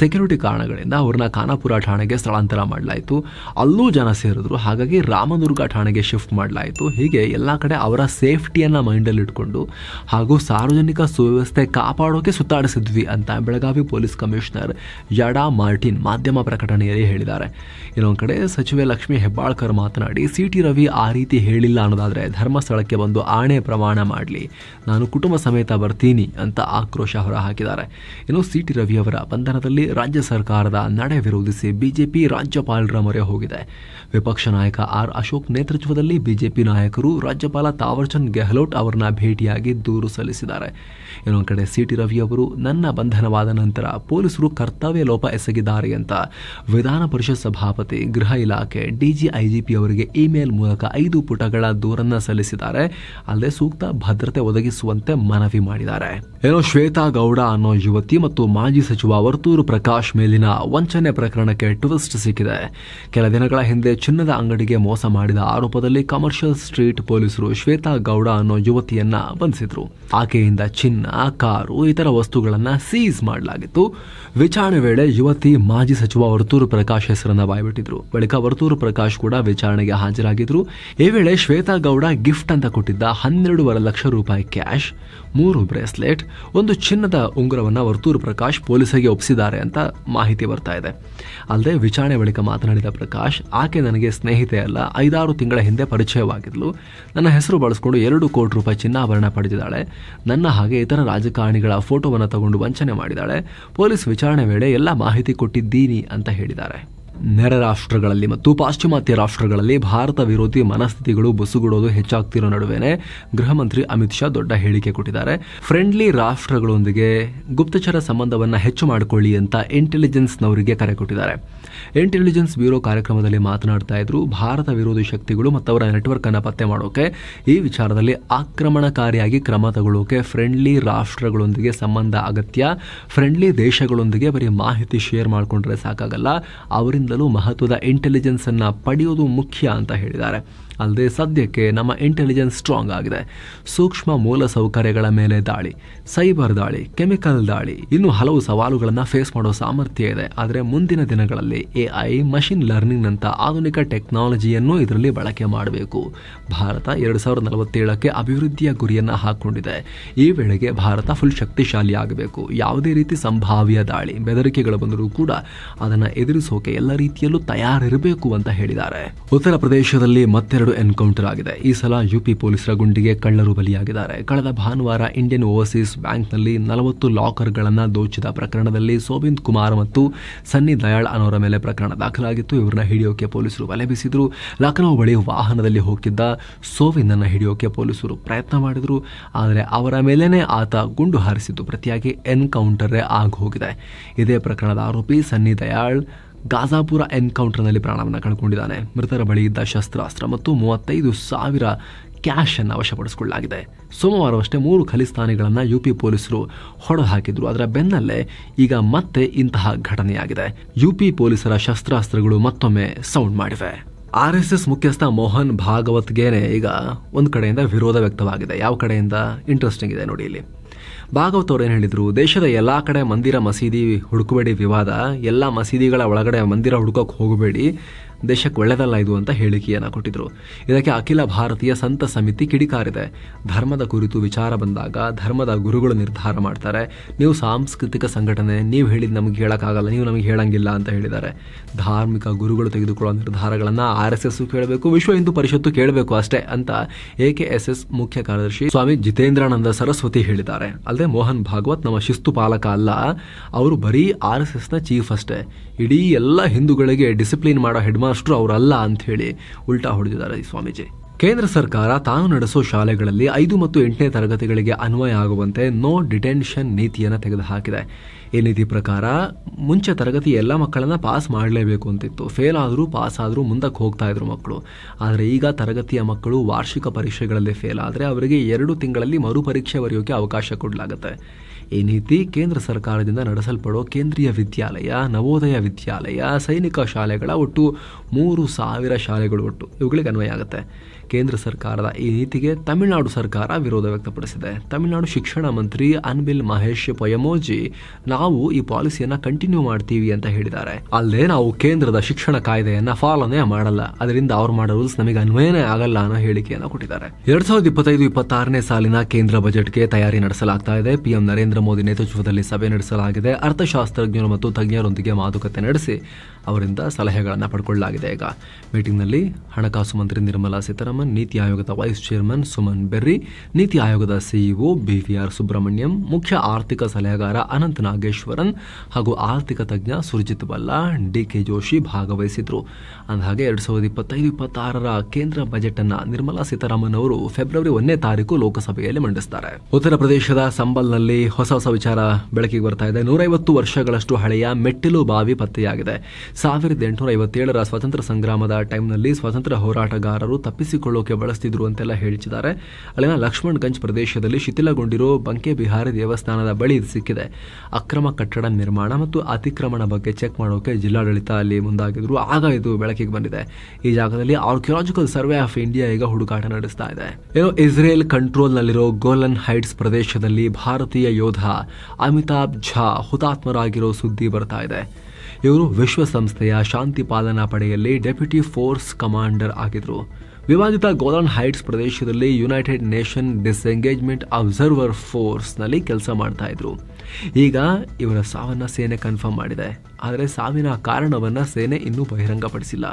ಸೆಕ್ಯೂರಿಟಿ ಕಾರಣಗಳಿಂದ ಅವ್ರನ್ನ ಖಾನಾಪುರ ಠಾಣೆಗೆ ಸ್ಥಳಾಂತರ ಮಾಡಲಾಯಿತು. ಅಲ್ಲೂ ಜನ ಸೇರಿದ್ರು. ಹಾಗಾಗಿ ರಾಮದುರ್ಗ ಠಾಣೆಗೆ ಶಿಫ್ಟ್ ಮಾಡಲಾಯಿತು. ಹೀಗೆ ಎಲ್ಲಾ ಕಡೆ ಅವರ ಸೇಫ್ಟಿಯನ್ನ ಮೈಂಡಲ್ಲಿ ಇಟ್ಕೊಂಡು ಹಾಗೂ ಸಾರ್ವಜನಿಕ ಸುವ್ಯವಸ್ಥೆ ಕಾಪಾಡೋಕೆ ಸುತ್ತಾಡಿಸಿದ್ವಿ ಅಂತ Belagavi police commissioner Yeda Martin ಮಾಧ್ಯಮ ಪ್ರಕಟಣೆಯಲ್ಲಿ ಹೇಳಿದ್ದಾರೆ. ಇನ್ನೊಂದು ಕಡೆ ಸಚಿವೆ ಲಕ್ಷ್ಮೀ ಹೆಬ್ಬಾಳ್ಕರ್ ಮಾತನಾಡಿ, ಸಿಟಿ ರವಿ ಆ ರೀತಿ ಹೇಳಿಲ್ಲ ಅನ್ನೋದಾದ್ರೆ ಧರ್ಮಸ್ಥಳಕ್ಕೆ ಬಂದು ಆಣೆ ಪ್ರಮಾಣ ಮಾಡಲಿ, ನಾನು ಕುಟುಂಬ ಸಮೇತ ಬರ್ತೀನಿ ಅಂತ ಆಕ್ರೋಶ ಹೊರಹಾಕಿದ್ದಾರೆ. ಇನ್ನು ಸಿಟಿ ರವಿ ಅವರ ಬಂಧನದಲ್ಲಿ ರಾಜ್ಯ ಸರ್ಕಾರದ ನಡೆ ವಿರೋಧಿಸಿ ಬಿಜೆಪಿ ರಾಜ್ಯಪಾಲರ ಮೊರೆ ಹೋಗಿದೆ. ವಿಪಕ್ಷ ನಾಯಕ ಆರ್ ಅಶೋಕ್ ನೇತೃತ್ವದಲ್ಲಿ ಬಿಜೆಪಿ ನಾಯಕರು ರಾಜ್ಯಪಾಲ ತಾವರ್ಚಂದ್ ಗೆಹ್ಲೋಟ್ ಅವರನ್ನ ಭೇಟಿಯಾಗಿ ದೂರು ಸಲ್ಲಿಸಿದ್ದಾರೆ. ಇನ್ನೊಂದು ಕಡೆ ಸಿಟಿ ರವಿ ಅವರು ನನ್ನ ಬಂಧನವಾದ ನಂತರ ಪೊಲೀಸರು ಕರ್ತವ್ಯ ಲೋಪ ಎಸಗಿದ್ದಾರೆ ಅಂತ ವಿಧಾನ ಪರಿಷತ್ ಸಭಾಪತಿ, ಗೃಹ ಇಲಾಖೆ, ಡಿಜಿ, ಐಜಿಪಿ ಅವರಿಗೆ ಇಮೇಲ್ ಮೂಲಕ 5 ಪುಟಗಳ ದೂರನ್ನ ಸಲ್ಲಿಸಿದ್ದಾರೆ. ಅಲ್ಲದೆ ಸೂಕ್ತ ಭದ್ರತೆ ಒದಗಿಸುವಂತೆ ಮನವಿ ಮಾಡಿದ್ದಾರೆ. ಶ್ವೇತಾ ಗೌಡ ಅನ್ನೋ ಯುವತಿ ಮತ್ತು ಮಾಜಿ ಸಚಿವ ವರ್ತೂರು ಪ್ರಕಾಶ್ ಮೇಲಿನ ವಂಚನೆ ಪ್ರಕರಣಕ್ಕೆ ಟ್ವಿಸ್ಟ್ ಸಿಕ್ಕಿದೆ. ಕೆಲ ದಿನಗಳ ಹಿಂದೆ ಚಿನ್ನದ ಅಂಗಡಿಗೆ ಮೋಸ ಮಾಡಿದ ಆರೋಪದಲ್ಲಿ ಕಮರ್ಷಿಯಲ್ ಸ್ಟ್ರೀಟ್ ಪೊಲೀಸರು ಶ್ವೇತಾ ಗೌಡ ಅನ್ನೋ ಯುವತಿಯನ್ನ ಬಂಧಿಸಿದ್ರು. ಆಕೆಯಿಂದ ಚಿನ್ನ, ಕಾರು, ಇತರ ವಸ್ತುಗಳನ್ನ ಸೀಸ್ ಮಾಡಲಾಗಿತ್ತು. ವಿಚಾರಣೆ ವೇಳೆ ಯುವತಿ ಮಾಜಿ ಸಚಿವ ವರ್ತೂರು ಪ್ರಕಾಶ್ ಹೆಸರನ್ನ ಬಾಯ್ಬಿಟ್ಟಿದ್ರು. ಬಳಿಕ ವರ್ತೂರು ಪ್ರಕಾಶ್ ಕೂಡ ವಿಚಾರಣೆಗೆ ಹಾಜರಾಗಿದ್ರು. ಈ ವೇಳೆ ಶ್ವೇತಾ ಗೌಡ ಗಿಫ್ಟ್ ಅಂತ ಕೊಟ್ಟಿದ್ದ 12.5 ಲಕ್ಷ ರೂಪಾಯಿ ಕ್ಯಾಶ್, 3 ಬ್ರೇಸ್ಲೆಟ್, 1 ಚಿನ್ನದ ಉಂಗುರವನ್ನ ವರ್ತೂರು ಪ್ರಕಾಶ್ ಪೊಲೀಸರಿಗೆ ಒಪ್ಪಿಸಿದ್ದಾರೆ ಅಂತ ಮಾಹಿತಿ ಬರ್ತಾ ಇದೆ. ಅಲ್ಲದೆ ವಿಚಾರಣೆ ಬಳಿಕ ಮಾತನಾಡಿದ ಪ್ರಕಾಶ್, ಆಕೆ ನನಗೆ ಸ್ನೇಹಿತೆ ಅಲ್ಲ, 5-6 ತಿಂಗಳ ಹಿಂದೆ ಪರಿಚಯವಾಗಿದ್ಲು. ನನ್ನ ಹೆಸರು ಬಳಸಿಕೊಂಡು 2 ಕೋಟಿ ರೂಪಾಯಿ ಚಿನ್ನಾಭರಣ ಪಡೆದಿದ್ದಾಳೆ. ನನ್ನ ಹಾಗೆ ಇತರ ರಾಜಕಾರಣಿಗಳ ಫೋಟೋವನ್ನು ತಗೊಂಡು ವಂಚನೆ ಮಾಡಿದ್ದಾಳೆ. ಪೊಲೀಸ್ ವಿಚಾರಣೆ ವೇಳೆ ಎಲ್ಲ ಮಾಹಿತಿ ಕೊಟ್ಟಿದ್ದೀನಿ ಅಂತ ಹೇಳಿದ್ದಾರೆ. ನೆರೆ ರಾಷ್ಟ್ರಗಳಲ್ಲಿ ಮತ್ತು ಪಾಶ್ಚಿಮಾತ್ಯ ರಾಷ್ಟ್ರಗಳಲ್ಲಿ ಭಾರತ ವಿರೋಧಿ ಮನಸ್ಥಿತಿಗಳು ಬುಸುಗುಡೋದು ಹೆಚ್ಚಾಗ್ತಿರೋ ನಡುವೆನೆ ಗೃಹ ಮಂತ್ರಿ ಅಮಿತ್ ಶಾ ದೊಡ್ಡ ಹೇಳಿಕೆ ಕೊಟ್ಟಿದ್ದಾರೆ. ಫ್ರೆಂಡ್ಲಿ ರಾಷ್ಟ್ರಗಳೊಂದಿಗೆ ಗುಪ್ತಚರ ಸಂಬಂಧವನ್ನ ಹೆಚ್ಚು ಮಾಡಿಕೊಳ್ಳಿ ಅಂತ ಇಂಟೆಲಿಜೆನ್ಸ್ನವರಿಗೆ ಕರೆ ಕೊಟ್ಟಿದ್ದಾರೆ. ಇಂಟೆಲಿಜೆನ್ಸ್ ಬ್ಯೂರೋ ಕಾರ್ಯಕ್ರಮದಲ್ಲಿ ಮಾತನಾಡ್ತಾ ಇದ್ರು. ಭಾರತ ವಿರೋಧಿ ಶಕ್ತಿಗಳು ಮತ್ತು ಅವರ ನೆಟ್ವರ್ಕ್ ಅನ್ನ ಪತ್ತೆ ಮಾಡೋಕೆ, ಈ ವಿಚಾರದಲ್ಲಿ ಆಕ್ರಮಣಕಾರಿಯಾಗಿ ಕ್ರಮ ತಗೊಳ್ಳೋಕೆ ಫ್ರೆಂಡ್ಲಿ ರಾಷ್ಟ್ರಗಳೊಂದಿಗೆ ಸಂಬಂಧ ಅಗತ್ಯ. ಫ್ರೆಂಡ್ಲಿ ದೇಶಗಳೊಂದಿಗೆ ಬರೀ ಮಾಹಿತಿ ಶೇರ್ ಮಾಡಿಕೊಂಡ್ರೆ ಸಾಕಾಗಲ್ಲ, ಅವರಿಂದ ಇವಾಗಲಿಂದಲೂ ಮಹತ್ವದ ಇಂಟೆಲಿಜೆನ್ಸ್ ಅನ್ನ ಪಡೆಯೋದು ಮುಖ್ಯ ಅಂತ ಹೇಳಿದ್ದಾರೆ. ಅಲ್ಲದೆ ಸದ್ಯಕ್ಕೆ ನಮ್ಮ ಇಂಟೆಲಿಜೆನ್ಸ್ ಸ್ಟ್ರಾಂಗ್ ಆಗಿದೆ. ಸೂಕ್ಷ್ಮ ಮೂಲ ಸೌಕರ್ಯಗಳ ಮೇಲೆ ದಾಳಿ, ಸೈಬರ್ ದಾಳಿ, ಕೆಮಿಕಲ್ ದಾಳಿ, ಇನ್ನು ಹಲವು ಸವಾಲುಗಳನ್ನು ಫೇಸ್ ಮಾಡೋ ಸಾಮರ್ಥ್ಯ ಇದೆ. ಆದರೆ ಮುಂದಿನ ದಿನಗಳಲ್ಲಿ AI, ಮಷಿನ್ ಲರ್ನಿಂಗ್ ನಂತ ಆಧುನಿಕ ಟೆಕ್ನಾಲಜಿಯನ್ನು ಇದರಲ್ಲಿ ಬಳಕೆ ಮಾಡಬೇಕು. ಭಾರತ 2047ಕ್ಕೆ ಅಭಿವೃದ್ಧಿಯ ಗುರಿಯನ್ನ ಹಾಕೊಂಡಿದೆ. ಈ ವೇಳೆಗೆ ಭಾರತ ಫುಲ್ ಶಕ್ತಿಶಾಲಿ ಆಗಬೇಕು. ಯಾವುದೇ ರೀತಿ ಸಂಭಾವ್ಯ ದಾಳಿ, ಬೆದರಿಕೆಗಳು ಬಂದರೂ ಕೂಡ ಅದನ್ನು ಎದುರಿಸೋಕೆ ಎಲ್ಲ ರೀತಿಯಲ್ಲೂ ತಯಾರಿರಬೇಕು ಅಂತ ಹೇಳಿದ್ದಾರೆ. ಉತ್ತರ ಪ್ರದೇಶದಲ್ಲಿ ಮತ್ತೆರಡು ಎನ್ಕೌಂಟರ್ ಆಗಿದೆ. ಈ ಸಲ UP ಪೊಲೀಸರ ಗುಂಡಿಗೆ ಕಳ್ಳರು ಬಲಿಯಾಗಿದ್ದಾರೆ. ಕಳೆದ ಭಾನುವಾರ ಇಂಡಿಯನ್ ಓವರ್ಸೀಸ್ ಬ್ಯಾಂಕ್ನಲ್ಲಿ 40 ಲಾಕರ್ಗಳನ್ನು ದೋಚಿದ ಪ್ರಕರಣದಲ್ಲಿ ಸೋವಿಂದ್ ಕುಮಾರ್ ಮತ್ತು ಸನ್ನಿ ದಯಾಳ್ ಅನ್ನೋರ ಮೇಲೆ ಪ್ರಕರಣ ದಾಖಲಾಗಿತ್ತು. ಇವರನ್ನ ಹಿಡಿಯೋಕೆ ಪೊಲೀಸರು ಬಲೆ ಬೀಸಿದ್ರು. ಲಖನೌ ಬಳಿ ವಾಹನದಲ್ಲಿ ಹೋಗಿದ್ದ ಸೋವಿಂದನ್ನು ಹಿಡಿಯೋಕೆ ಪೊಲೀಸರು ಪ್ರಯತ್ನ ಮಾಡಿದ್ರು. ಆದರೆ ಅವರ ಮೇಲೇನೆ ಆತ ಗುಂಡು ಹಾರಿಸಿದ್ದು ಪ್ರತಿಯಾಗಿ ಎನ್ಕೌಂಟರೇ ಆಗಿ ಹೋಗಿದೆ. ಇದೇ ಪ್ರಕರಣದ ಆರೋಪಿ ಸನ್ನಿ ದಯಾಳ್ ಗಾಜಾಪುರ ಎನ್ಕೌಂಟರ್ನಲ್ಲಿ ಪ್ರಾಣವನ್ನು ಕಳ್ಕೊಂಡಿದ್ದಾನೆ. ಮೃತರ ಬಳಿ ಇದ್ದ ಶಸ್ತ್ರಾಸ್ತ್ರ ಮತ್ತು 35,000 ಕ್ಯಾಶ್ ಅನ್ನು ವಶಪಡಿಸಿಕೊಳ್ಳಲಾಗಿದೆ. ಸೋಮವಾರವಷ್ಟೇ 3 ಖಲಿಸ್ತಾನಿಗಳನ್ನು UP ಪೊಲೀಸರು ಹೊಡೆದು ಹಾಕಿದ್ರು. ಅದರ ಬೆನ್ನಲ್ಲೇ ಈಗ ಮತ್ತೆ ಇಂತಹ ಘಟನೆಯಾಗಿದೆ. UP ಪೊಲೀಸರ ಶಸ್ತ್ರಾಸ್ತ್ರಗಳು ಮತ್ತೊಮ್ಮೆ ಸೌಂಡ್ ಮಾಡಿವೆ. RSS ಮುಖ್ಯಸ್ಥ ಮೋಹನ್ ಭಾಗವತ್ಗೆನೆ ಈಗ ಒಂದು ಕಡೆಯಿಂದ ವಿರೋಧ ವ್ಯಕ್ತವಾಗಿದೆ. ಯಾವ ಕಡೆಯಿಂದ? ಇಂಟ್ರೆಸ್ಟಿಂಗ್ ಇದೆ ನೋಡಿ. ಇಲ್ಲಿ ಭಾಗವತ್ ಅವರು ಏನು ಹೇಳಿದ್ರು, ದೇಶದ ಎಲ್ಲಾ ಕಡೆ ಮಂದಿರ ಮಸೀದಿ ಹುಡುಕಬೇಡಿ ವಿವಾದ, ಎಲ್ಲ ಮಸೀದಿಗಳ ಒಳಗಡೆ ಮಂದಿರ ಹುಡುಕೋಕೆ ಹೋಗಬೇಡಿ, ದೇಶಕ್ಕೆ ಒಳ್ಳೆಯದಲ್ಲ ಇದು ಅಂತ ಹೇಳಿಕೆಯನ್ನು ಕೊಟ್ಟಿದ್ರು. ಇದಕ್ಕೆ ಅಖಿಲ ಭಾರತೀಯ ಸಂತ ಸಮಿತಿ ಕಿಡಿಕಾರಿದೆ. ಧರ್ಮದ ಕುರಿತು ವಿಚಾರ ಬಂದಾಗ ಧರ್ಮದ ಗುರುಗಳು ನಿರ್ಧಾರ ಮಾಡ್ತಾರೆ. ನೀವು ಸಾಂಸ್ಕೃತಿಕ ಸಂಘಟನೆ, ನೀವು ಹೇಳಿದ್ ನಮಗೆ ಹೇಳಕ್ಕಾಗಲ್ಲ, ನೀವು ನಮಗೆ ಹೇಳಂಗಿಲ್ಲ ಅಂತ ಹೇಳಿದ್ದಾರೆ. ಧಾರ್ಮಿಕ ಗುರುಗಳು ತೆಗೆದುಕೊಳ್ಳುವ ನಿರ್ಧಾರಗಳನ್ನು RSS ಕೇಳಬೇಕು, ವಿಶ್ವ ಹಿಂದೂ ಪರಿಷತ್ತು ಕೇಳಬೇಕು ಅಷ್ಟೇ ಅಂತ AKSS ಮುಖ್ಯ ಕಾರ್ಯದರ್ಶಿ ಸ್ವಾಮಿ ಜಿತೇಂದ್ರಾನಂದ ಸರಸ್ವತಿ ಹೇಳಿದ್ದಾರೆ. ಅಲ್ಲದೆ ಮೋಹನ್ ಭಾಗವತ್ ನಮ್ಮ ಶಿಸ್ತು ಪಾಲಕ ಅಲ್ಲ, ಅವರು ಬರೀ RSSನ ಚೀಫ್ ಅಷ್ಟೇ, ಇಡೀ ಎಲ್ಲ ಹಿಂದೂಗಳಿಗೆ ಡಿಸಿಪ್ಲಿನ್ ಮಾಡೋ ಹೆಡ್ ಮಾಸ್ಟರ್ ಅವರಲ್ಲ ಅಂತ ಹೇಳಿ ಉಲ್ಟಾ ಹೊಡೆದಿದ್ದಾರೆ ಈ ಸ್ವಾಮೀಜಿ. ಕೇಂದ್ರ ಸರ್ಕಾರ ತಾನು ನಡೆಸೋ ಶಾಲೆಗಳಲ್ಲಿ 5 ಮತ್ತು 8ನೇ ತರಗತಿಗಳಿಗೆ ಅನ್ವಯ ಆಗುವಂತೆ ನೋ ಡಿಟೆನ್ಷನ್ ನೀತಿಯನ್ನು ತೆಗೆದುಹಾಕಿದೆ. ಈ ನೀತಿ ಪ್ರಕಾರ ಮುಂಚೆ ತರಗತಿ ಎಲ್ಲ ಮಕ್ಕಳನ್ನ ಪಾಸ್ ಮಾಡಲೇಬೇಕು ಅಂತಿತ್ತು. ಫೇಲ್ ಆದರೂ ಪಾಸ್ ಆದರೂ ಮುಂದಕ್ಕೆ ಹೋಗ್ತಾ ಇದ್ರು ಮಕ್ಕಳು. ಆದರೆ ಈಗ ತರಗತಿಯ ಮಕ್ಕಳು ವಾರ್ಷಿಕ ಪರೀಕ್ಷೆಗಳಲ್ಲಿ ಫೇಲ್ ಆದರೆ ಅವರಿಗೆ 2 ತಿಂಗಳಲ್ಲಿ ಮರುಪರೀಕ್ಷೆ ಬರೆಯೋಕೆ ಅವಕಾಶ ಕೊಡಲಾಗುತ್ತೆ. ಈ ನೀತಿ ಕೇಂದ್ರ ಸರ್ಕಾರದಿಂದ ನಡೆಸಲ್ಪಡೋ ಕೇಂದ್ರೀಯ ವಿದ್ಯಾಲಯ, ನವೋದಯ ವಿದ್ಯಾಲಯ, ಸೈನಿಕ ಶಾಲೆಗಳ ಒಟ್ಟು 3,000 ಶಾಲೆಗಳು ಒಟ್ಟು ಇವುಗಳಿಗೆ ಅನ್ವಯ ಆಗುತ್ತೆ. ಕೇಂದ್ರ ಸರ್ಕಾರದ ಈ ನೀತಿಗೆ ತಮಿಳುನಾಡು ಸರ್ಕಾರ ವಿರೋಧ ವ್ಯಕ್ತಪಡಿಸಿದೆ. ತಮಿಳುನಾಡು ಶಿಕ್ಷಣ ಮಂತ್ರಿ ಅನ್ಬಿಲ್ ಮಹೇಶ್ ಪೊಯಮೋಜಿ ನಾವು ಈ ಪಾಲಿಸಿಯನ್ನ ಕಂಟಿನ್ಯೂ ಮಾಡ್ತೀವಿ ಅಂತ ಹೇಳಿದ್ದಾರೆ. ಅಲ್ಲದೆ ನಾವು ಕೇಂದ್ರದ ಶಿಕ್ಷಣ ಕಾಯ್ದೆಯನ್ನ ಫಾಲೋನೇ ಮಾಡಲ್ಲ, ಅದರಿಂದ ಅವ್ರು ಮಾಡೋ ರೂಲ್ಸ್ ನಮಗೆ ಅನ್ವಯನೇ ಆಗಲ್ಲ ಅನ್ನೋ ಹೇಳಿಕೆಯನ್ನು ಕೊಟ್ಟಿದ್ದಾರೆ. 2025-26ನೇ ಸಾಲಿನ ಕೇಂದ್ರ ಬಜೆಟ್ಗೆ ತಯಾರಿ ನಡೆಸಲಾಗ್ತಾ ಇದೆ. PM ನರೇಂದ್ರ ಮೋದಿ ನೇತೃತ್ವದಲ್ಲಿ ಸಭೆ ನಡೆಸಲಾಗಿದೆ. ಅರ್ಥಶಾಸ್ತ್ರಜ್ಞರು ಮತ್ತು ತಜ್ಞರೊಂದಿಗೆ ಮಾತುಕತೆ ನಡೆಸಿ ಅವರಿಂದ ಸಲಹೆಗಳನ್ನು ಪಡ್ಕೊಳ್ಳಲಾಗಿದೆ. ಈಗ ಮೀಟಿಂಗ್ನಲ್ಲಿ ಹಣಕಾಸು ಮಂತ್ರಿ ನಿರ್ಮಲಾ ಸೀತಾರಾಮನ್, ನೀತಿ ಆಯೋಗದ ವೈಸ್ ಚೇರ್ಮನ್ ಸುಮನ್ ಬೆರ್ರಿ, ನೀತಿ ಆಯೋಗದ CEO BVR ಸುಬ್ರಹ್ಮಣ್ಯಂ, ಮುಖ್ಯ ಆರ್ಥಿಕ ಸಲಹೆಗಾರ ಅನಂತ್ ನಾಗೇಶ್ವರನ್ ಹಾಗೂ ಆರ್ಥಿಕ ತಜ್ಞ ಸುರ್ಜಿತ್ ಬಲ್ಲಾ, DK ಜೋಶಿ ಭಾಗವಹಿಸಿದ್ರು. ಅಂದಹಾಗೆ 2025-26ರ ಕೇಂದ್ರ ಬಜೆಟ್ ಅನ್ನ ನಿರ್ಮಲಾ ಸೀತಾರಾಮನ್ ಅವರು ಫೆಬ್ರವರಿ 1ನೇ ತಾರೀಕು ಲೋಕಸಭೆಯಲ್ಲಿ ಮಂಡಿಸುತ್ತಾರೆ. ಉತ್ತರ ಪ್ರದೇಶದ ಸಂಬಲ್ನಲ್ಲಿ ಹೊಸ ವಿಚಾರ ಬೆಳಕಿಗೆ ಬರ್ತಾ ಇದೆ. 150 ವರ್ಷಗಳಷ್ಟು ಹಳೆಯ ಮೆಟ್ಟಿಲು ಬಾವಿ ಪತ್ತೆಯಾಗಿದೆ. 1857ರ ಸ್ವಾತಂತ್ರ್ಯ ಸಂಗ್ರಾಮದ ಟೈಮ್ನಲ್ಲಿ ಸ್ವಾತಂತ್ರ್ಯ ಹೋರಾಟಗಾರರು ತಪ್ಪಿಸಿಕೊಳ್ಳೋಕೆ ಬಳಸ್ತಿದ್ರು ಅಂತೆಲ್ಲ ಹೇಳಿದ್ದಾರೆ. ಅಲ್ಲಿನ ಲಕ್ಷ್ಮಣ್ಗಂಜ್ ಪ್ರದೇಶದಲ್ಲಿ ಶಿಥಿಲಗೊಂಡಿರೋ ಬಂಕೆ ಬಿಹಾರಿ ದೇವಸ್ಥಾನದ ಬಳಿ ಇದು ಸಿಕ್ಕಿದೆ. ಅಕ್ರಮ ಕಟ್ಟಡ ನಿರ್ಮಾಣ ಮತ್ತು ಅತಿಕ್ರಮಣ ಬಗ್ಗೆ ಚೆಕ್ ಮಾಡೋಕೆ ಜಿಲ್ಲಾಡಳಿತ ಅಲ್ಲಿ ಮುಂದಾಗಿದ್ರು. ಆಗ ಇದು ಬೆಳಕಿಗೆ ಬಂದಿದೆ. ಈ ಜಾಗದಲ್ಲಿ ಆರ್ಕಿಯಾಲಜಿಕಲ್ ಸರ್ವೆ ಆಫ್ ಇಂಡಿಯಾ ಈಗ ಹುಡುಕಾಟ ನಡೆಸ್ತಾ ಇದೆ. ಇಸ್ರೇಲ್ ಕಂಟ್ರೋಲ್ನಲ್ಲಿರೋ ಗೋಲನ್ ಹೈಟ್ಸ್ ಪ್ರದೇಶದಲ್ಲಿ ಭಾರತೀಯ ಯೋಧ ಅಮಿತಾಬ್ ಝಾ ಹುತಾತ್ಮರಾಗಿರೋ ಸುದ್ದಿ ಬರ್ತಾ ಇದೆ. ಇವರು ವಿಶ್ವಸಂಸ್ಥೆಯ ಶಾಂತಿ ಪಾಲನಾ ಪಡೆಯಲ್ಲಿ ಡೆಪ್ಯೂಟಿ ಫೋರ್ಸ್ ಕಮಾಂಡರ್ ಆಗಿದ್ರು. ವಿವಾದಿತ ಗೋಲನ್ ಹೈಟ್ಸ್ ಪ್ರದೇಶದಲ್ಲಿ ಯುನೈಟೆಡ್ ನೇಷನ್ ಡಿಸ್ಎಂಗೇಜ್ಮೆಂಟ್ ಅಬ್ಸರ್ವರ್ ಫೋರ್ಸ್ನಲ್ಲಿ ಕೆಲಸ ಮಾಡ್ತಾ ಇದ್ರು. ಈಗ ಇವರ ಸಾವನ್ನ ಸೇನೆ ಕನ್ಫರ್ಮ್ ಮಾಡಿದೆ. ಆದರೆ ಸಾವಿನ ಕಾರಣವನ್ನ ಸೇನೆ ಇನ್ನೂ ಬಹಿರಂಗಪಡಿಸಿಲ್ಲ.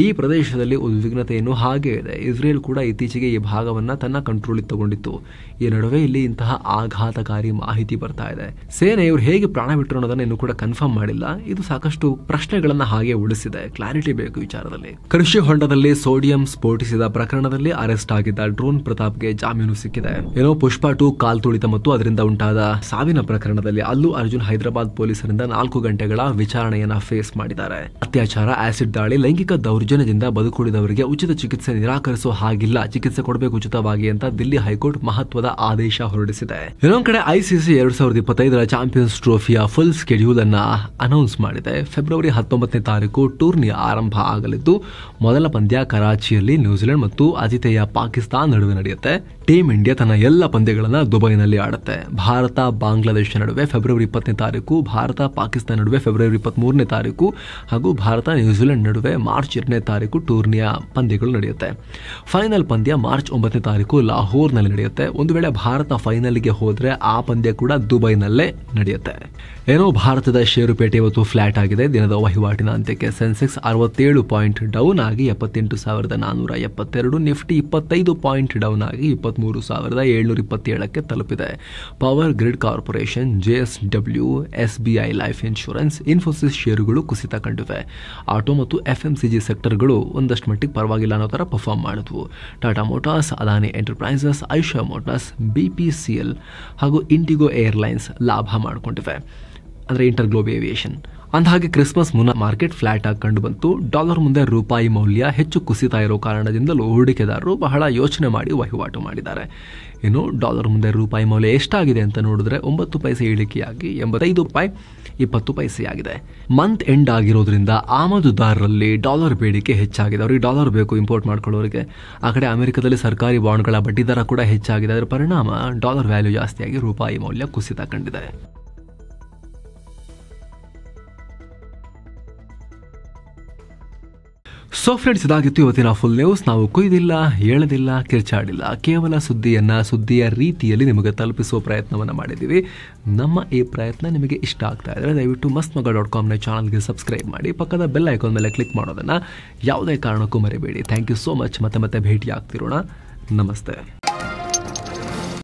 ಈ ಪ್ರದೇಶದಲ್ಲಿ ಉದ್ವಿಗ್ನತೆಯನ್ನು ಹಾಗೇ ಇದೆ. ಇಸ್ರೇಲ್ ಕೂಡ ಇತ್ತೀಚೆಗೆ ಈ ಭಾಗವನ್ನ ತನ್ನ ಕಂಟ್ರೋಲಿಗೆ ತಗೊಂಡಿತ್ತು. ಈ ನಡುವೆ ಇಲ್ಲಿ ಇಂತಹ ಆಘಾತಕಾರಿ ಮಾಹಿತಿ ಬರ್ತಾ ಇದೆ. ಸೇನೆ ಇವರು ಹೇಗೆ ಪ್ರಾಣ ಬಿಟ್ಟರು ಅನ್ನೋದನ್ನ ಇನ್ನೂ ಕೂಡ ಕನ್ಫರ್ಮ್ ಮಾಡಿಲ್ಲ. ಇದು ಸಾಕಷ್ಟು ಪ್ರಶ್ನೆಗಳನ್ನ ಹಾಗೆ ಉಳಿಸಿದೆ. ಕ್ಲಾರಿಟಿ ಬೇಕು ವಿಚಾರದಲ್ಲಿ. ಕೃಷಿ ಹೊಂಡದಲ್ಲಿ ಸೋಡಿಯಂ ಸ್ಫೋಟಿಸಿದ ಪ್ರಕರಣದಲ್ಲಿ ಅರೆಸ್ಟ್ ಆಗಿದ್ದ ಡ್ರೋನ್ ಪ್ರತಾಪ್ಗೆ ಜಾಮೀನು ಸಿಕ್ಕಿದೆ. ಪುಷ್ಪ 2 ಕಾಲ್ತುಳಿತ ಮತ್ತು ಅದರಿಂದ ಉಂಟಾದ ಸಾವಿನ ಪ್ರಕರಣ ಪ್ರಕರಣದಲ್ಲಿ ಅಲ್ಲು ಅರ್ಜುನ್ ಹೈದರಾಬಾದ್ ಪೊಲೀಸರಿಂದ 4 ಗಂಟೆಗಳ ವಿಚಾರಣೆಯನ್ನ ಫೇಸ್ ಮಾಡಿದ್ದಾರೆ. ಅತ್ಯಾಚಾರ, ಆಸಿಡ್ ದಾಳಿ, ಲೈಂಗಿಕ ದೌರ್ಜನ್ಯದಿಂದ ಬದುಕುಳಿದವರಿಗೆ ಉಚಿತ ಚಿಕಿತ್ಸೆ ನಿರಾಕರಿಸೋ ಹಾಗಿಲ್ಲ, ಚಿಕಿತ್ಸೆ ಕೊಡಬೇಕು ಉಚಿತವಾಗಿ ಅಂತ ದಿಲ್ಲಿ ಹೈಕೋರ್ಟ್ ಮಹತ್ವದ ಆದೇಶ ಹೊರಡಿಸಿದೆ. ಇನ್ನೊಂದು ಕಡೆ ಐಸಿಸಿ 2025ರ ಚಾಂಪಿಯನ್ಸ್ ಟ್ರೋಫಿಯ ಫುಲ್ ಸ್ಕೆಡ್ಯೂಲ್ ಅನ್ನ ಅನೌನ್ಸ್ ಮಾಡಿದೆ. ಫೆಬ್ರವರಿ 19ನೇ ತಾರೀಕು ಟೂರ್ನಿ ಆರಂಭ ಆಗಲಿದ್ದು ಮೊದಲ ಪಂದ್ಯ ಕರಾಚಿಯಲ್ಲಿ ನ್ಯೂಜಿಲೆಂಡ್ ಮತ್ತು ಆತಿಥೇಯ ಪಾಕಿಸ್ತಾನ ನಡುವೆ ನಡೆಯುತ್ತೆ. ಟೀಮ್ ಇಂಡಿಯಾ ತನ್ನ ಎಲ್ಲ ಪಂದ್ಯಗಳನ್ನು ದುಬೈನಲ್ಲಿ ಆಡುತ್ತೆ. ಭಾರತ ಬಾಂಗ್ಲಾದೇಶ ನಡುವೆ ಫೆಬ್ರವರಿ 20ನೇ ತಾರೀಕು, ಭಾರತ ಪಾಕಿಸ್ತಾನ ನಡುವೆ ಫೆಬ್ರವರಿ 23ನೇ ತಾರೀಕು ಹಾಗೂ ಭಾರತ ನ್ಯೂಜಿಲೆಂಡ್ ನಡುವೆ ಮಾರ್ಚ್ 2ನೇ ತಾರೀಕು ಟೂರ್ನಿಯ ಪಂದ್ಯಗಳು ನಡೆಯುತ್ತೆ. ಫೈನಲ್ ಪಂದ್ಯ ಮಾರ್ಚ್ 9ನೇ ತಾರೀಕು ಲಾಹೋರ್ನಲ್ಲಿ ನಡೆಯುತ್ತೆ. ಒಂದು ವೇಳೆ ಭಾರತ ಫೈನಲ್ಗೆ ಹೋದ್ರೆ ಆ ಪಂದ್ಯ ಕೂಡ ದುಬೈನಲ್ಲೇ ನಡೆಯುತ್ತೆ. ಏನೋ ಭಾರತದ ಷೇರುಪೇಟೆ ಇವತ್ತು ಫ್ಲಾಟ್ ಆಗಿದೆ. ದಿನದ ವಹಿವಾಟಿನ ಅಂತ್ಯಕ್ಕೆ ಸೆನ್ಸೆಕ್ಸ್ 67 ಪಾಯಿಂಟ್ ಡೌನ್ ಆಗಿ 78,472, ನಿಫ್ಟಿ 25 ಪಾಯಿಂಟ್ ಡೌನ್ ಆಗಿ 23,727ಕ್ಕೆ ತಲುಪಿದೆ. Power grid corporation, JSW, SBI life insurance, Infosys ಷೇರುಗಳು ಕುಸಿತ ಕಂಡಿವೆ. ಆಟೋ ಮತ್ತು FMCG ಸೆಕ್ಟರ್ಗಳು ಒಂದಷ್ಟು ಮಟ್ಟಿಗೆ ಪರವಾಗಿಲ್ಲ ಅನ್ನೋ ತರ ಪರ್ಫಾರ್ಮ್ ಮಾಡಿದ್ವು. Tata motors, Adani enterprises, Aisha motors, BPCL ಹಾಗೂ ಇಂಡಿಗೋ ಏರ್ಲೈನ್ಸ್ ಲಾಭ ಮಾಡಿಕೊಂಡಿವೆ, ಅಂದರೆ ಇಂಟರ್ ಗ್ಲೋಬ್ ಏವಿಯೇಷನ್. ಅಂದಹಾಗೆ ಕ್ರಿಸ್ಮಸ್ ಮುನ್ನ ಮಾರ್ಕೆಟ್ ಫ್ಲಾಟ್ ಆಗಿ ಕಂಡು ಬಂತು. ಡಾಲರ್ ಮುಂದೆ ರೂಪಾಯಿ ಮೌಲ್ಯ ಹೆಚ್ಚು ಕುಸಿತಾ ಇರೋ ಕಾರಣದಿಂದಲೂ ಹೂಡಿಕೆದಾರರು ಬಹಳ ಯೋಚನೆ ಮಾಡಿ ವಹಿವಾಟು ಮಾಡಿದ್ದಾರೆ. ಇನ್ನು ಡಾಲರ್ ಮುಂದೆ ರೂಪಾಯಿ ಮೌಲ್ಯ ಎಷ್ಟಾಗಿದೆ ಅಂತ ನೋಡಿದ್ರೆ 9 ಪೈಸೆ ಇಳಿಕೆಯಾಗಿ 85 ರೂಪಾಯಿ 20 ಪೈಸೆಯಾಗಿದೆ. ಮಂತ್ ಎಂಡ್ ಆಗಿರೋದ್ರಿಂದ ಆಮದುದಾರರಲ್ಲಿ ಡಾಲರ್ ಬೇಡಿಕೆ ಹೆಚ್ಚಾಗಿದೆ. ಅವರಿಗೆ ಡಾಲರ್ ಬೇಕು ಇಂಪೋರ್ಟ್ ಮಾಡ್ಕೊಳ್ಳೋರಿಗೆ. ಆ ಕಡೆ ಅಮೆರಿಕದಲ್ಲಿ ಸರ್ಕಾರಿ ಬಾಂಡ್ಗಳ ಬಡ್ಡಿದರ ಕೂಡ ಹೆಚ್ಚಾಗಿದೆ. ಅದರ ಪರಿಣಾಮ ಡಾಲರ್ ವ್ಯಾಲ್ಯೂ ಜಾಸ್ತಿಯಾಗಿ ರೂಪಾಯಿ ಮೌಲ್ಯ ಕುಸಿತ ಕಂಡಿದೆ. ಸೊ ಫ್ರೆಂಡ್ಸ್, ಇದಾಗಿತ್ತು ಇವತ್ತಿನ ಫುಲ್ ನ್ಯೂಸ್. ನಾವು ಕೊಯ್ದಿಲ್ಲ, ಹೇಳದಿಲ್ಲ, ಕಿರ್ಚಾಡಿಲ್ಲ, ಕೇವಲ ಸುದ್ದಿಯ ರೀತಿಯಲ್ಲಿ ನಿಮಗೆ ತಲುಪಿಸುವ ಪ್ರಯತ್ನವನ್ನು ಮಾಡಿದ್ದೀವಿ. ನಮ್ಮ ಈ ಪ್ರಯತ್ನ ನಿಮಗೆ ಇಷ್ಟ ಆಗ್ತಾ ಇದ್ದರೆ ದಯವಿಟ್ಟು mastmaga.com ಚಾನಲ್ಗೆ ಸಬ್ಸ್ಕ್ರೈಬ್ ಮಾಡಿ. ಪಕ್ಕದ ಬೆಲ್ ಐಕಾನ್ ಮೇಲೆ ಕ್ಲಿಕ್ ಮಾಡೋದನ್ನು ಯಾವುದೇ ಕಾರಣಕ್ಕೂ ಮರಿಬೇಡಿ. Thank you so much. ಮತ್ತೆ ಭೇಟಿ ಆಗ್ತಿರೋಣ. ನಮಸ್ತೆ.